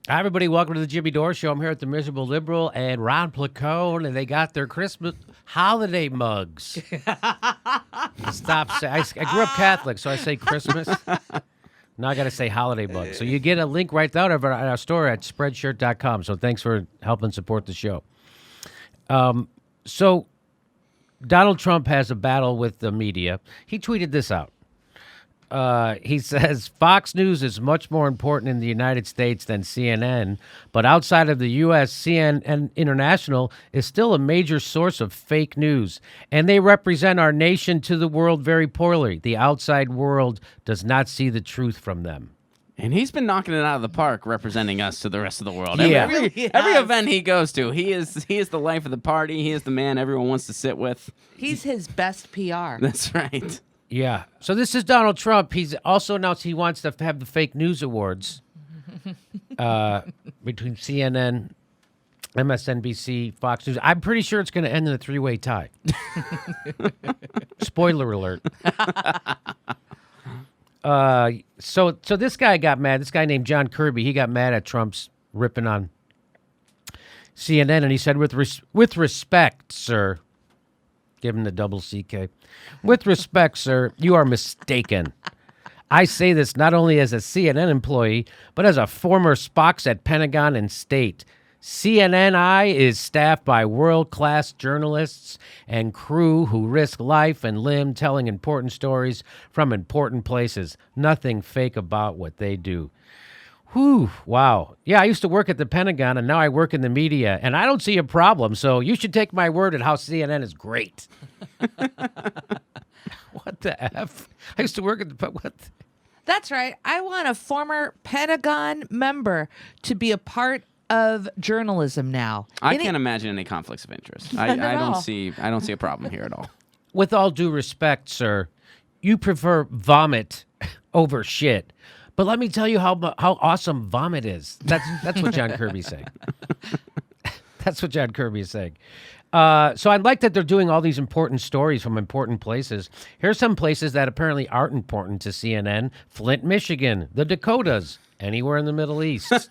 Hi, everybody. Welcome to the Jimmy Dore Show. I'm here at the Miserable Liberal and Ron Placone, and they got their Christmas holiday mugs. Stop. I grew up Catholic, so I say Christmas. Now I got to say holiday mugs. So you get a link right there at our store at spreadshirt.com. So thanks for helping support the show. So Donald Trump has a battle with the media. He tweeted this out. He says Fox News is much more important in the United States than CNN, but outside of the U.S., CNN International is still a major source of fake news, and they represent our nation to the world very poorly. The outside world does not see the truth from them. And he's been knocking it out of the park, representing us to the rest of the world. Yeah. Every event he goes to, he is the life of the party. He is the man everyone wants to sit with. He's his best PR. That's right. Yeah. So this is Donald Trump. He's also announced he wants to have the fake news awards between CNN, MSNBC, Fox News. I'm pretty sure it's going to end in a three-way tie. Spoiler alert. So this guy got mad. This guy named John Kirby, he got mad at Trump's ripping on CNN, and he said, with respect, sir, give him the double CK. With respect, sir, you are mistaken. I say this not only as a CNN employee, but as a former Spox at Pentagon and State. CNNI is staffed by world-class journalists and crew who risk life and limb telling important stories from important places. Nothing fake about what they do. Whew, wow. Yeah, I used to work at the Pentagon, and now I work in the media, and I don't see a problem, so you should take my word at how CNN is great. What the F? I used to work at the... What? That's right. I want a former Pentagon member to be a part of journalism now. I can't imagine any conflicts of interest. I don't see a problem here at all. With all due respect, sir, you prefer vomit over shit. But let me tell you how awesome vomit is. That's what John Kirby's saying. That's what John Kirby is saying. So I like that they're doing all these important stories from important places. Here's some places that apparently aren't important to CNN. Flint, Michigan, the Dakotas, anywhere in the Middle East.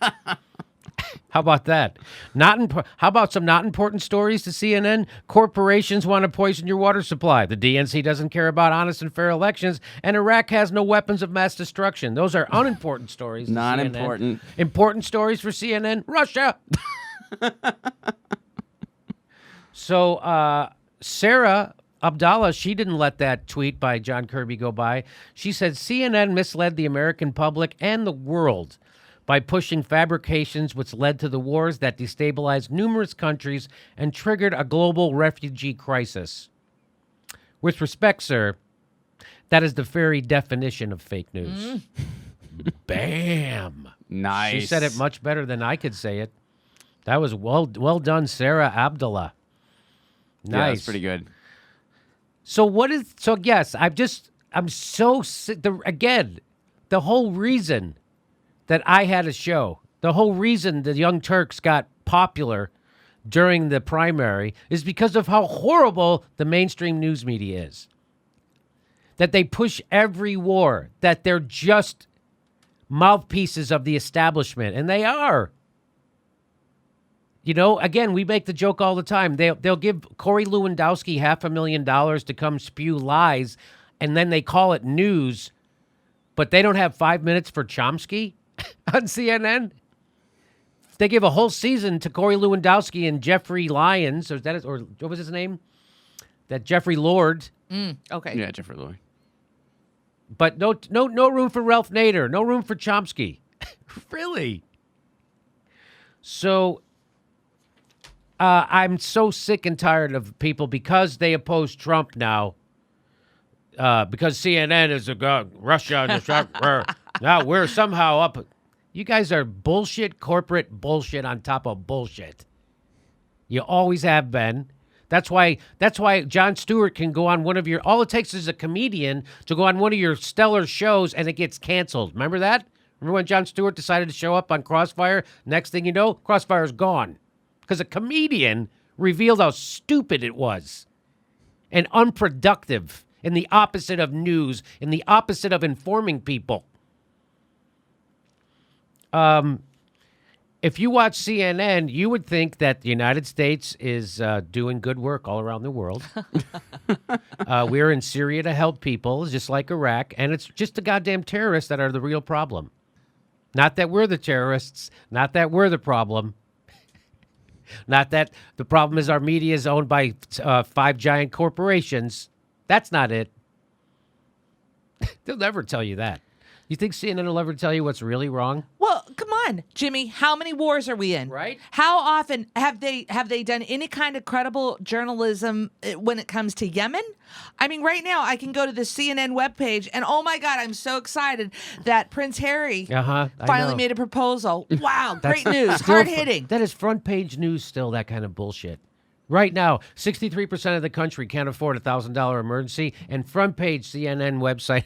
How about that? How about some not important stories to CNN? Corporations want to poison your water supply. The DNC doesn't care about honest and fair elections, and Iraq has no weapons of mass destruction. Those are unimportant stories. Not CNN. important. Important stories for CNN? Russia. So Sara Abdullah, she didn't let that tweet by John Kirby go by. She said CNN misled the American public and the world by pushing fabrications which led to the wars that destabilized numerous countries and triggered a global refugee crisis. With respect, sir, that is the very definition of fake news. Bam. Nice. She said it much better than I could say it. That was well done, Sara Abdullah. Nice. Yeah, that's pretty good. So yes, I'm so sick. Again, the whole reason that I had a show, the whole reason the Young Turks got popular during the primary is because of how horrible the mainstream news media is. That they push every war, that they're just mouthpieces of the establishment, and they are. You know, again, we make the joke all the time. They'll give Corey Lewandowski $500,000 to come spew lies, and then they call it news, but they don't have 5 minutes for Chomsky on CNN. They give a whole season to Corey Lewandowski and Jeffrey Lyons, or what was his name? That Jeffrey Lord. Okay. Yeah, Jeffrey Lord. But no room for Ralph Nader, no room for Chomsky. Really? So I'm so sick and tired of people because they oppose Trump now. Because CNN is Russia and now we're somehow up. You guys are bullshit, corporate bullshit on top of bullshit. You always have been. That's why Jon Stewart can go on one of your. All it takes is a comedian to go on one of your stellar shows and it gets canceled. Remember that? Remember when Jon Stewart decided to show up on Crossfire? Next thing you know, Crossfire's gone because a comedian revealed how stupid it was and unproductive, and the opposite of news, and the opposite of informing people. if you watch CNN, you would think that the United States is doing good work all around the world. We're in Syria to help people, just like Iraq, and it's just the goddamn terrorists that are the real problem. Not that we're the terrorists, not that we're the problem. Not that the problem is our media is owned by 5 giant corporations. That's not it. They'll never tell you that. You think CNN will ever tell you what's really wrong? Well, come on, Jimmy. How many wars are we in? Right. How often have they done any kind of credible journalism when it comes to Yemen? I mean, right now I can go to the CNN webpage and oh my God, I'm so excited that Prince Harry finally made a proposal. Wow, great news, hard hitting. That is front page news still, that kind of bullshit. Right now, 63% of the country can't afford a $1,000 emergency, and front page CNN website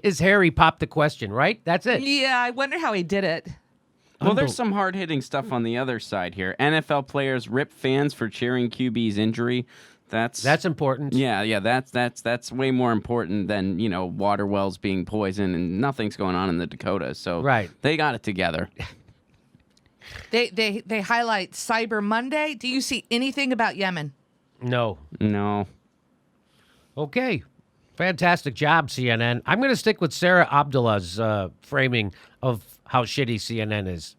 is Harry popped the question, right? That's it. Yeah, I wonder how he did it. Well, there's some hard-hitting stuff on the other side here. NFL players rip fans for cheering QB's injury. That's important. Yeah, that's way more important than, water wells being poisoned and nothing's going on in the Dakotas. So they got it together. They highlight Cyber Monday. Do you see anything about Yemen? No. Okay. Fantastic job, CNN. I'm going to stick with Sara Abdullah's framing of how shitty CNN is.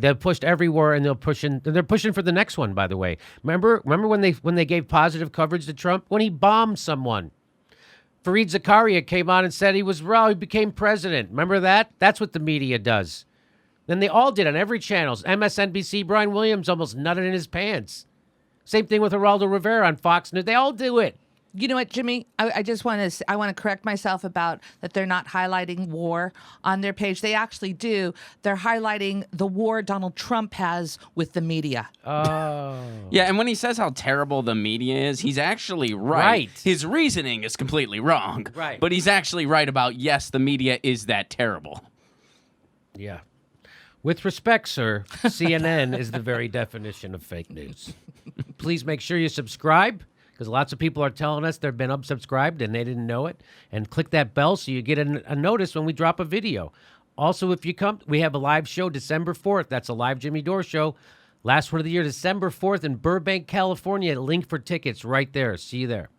They've pushed everywhere, and they're pushing for the next one. By the way, remember when they gave positive coverage to Trump when he bombed someone. Fareed Zakaria came on and said he was wrong. He became president. Remember that? That's what the media does. Then they all did on every channel. MSNBC, Brian Williams almost nutted in his pants. Same thing with Geraldo Rivera on Fox News. They all do it. You know what, Jimmy? I just want to correct myself about that they're not highlighting war on their page. They actually do. They're highlighting the war Donald Trump has with the media. Oh. Yeah, and when he says how terrible the media is, he's actually right. His reasoning is completely wrong. Right. But he's actually right about, yes, the media is that terrible. Yeah. With respect, sir, CNN is the very definition of fake news. Please make sure you subscribe, because lots of people are telling us they've been unsubscribed and they didn't know it. And click that bell so you get a notice when we drop a video. Also, if you come, we have a live show December 4th. That's a live Jimmy Dore show. Last one of the year, December 4th in Burbank, California. Link for tickets right there. See you there.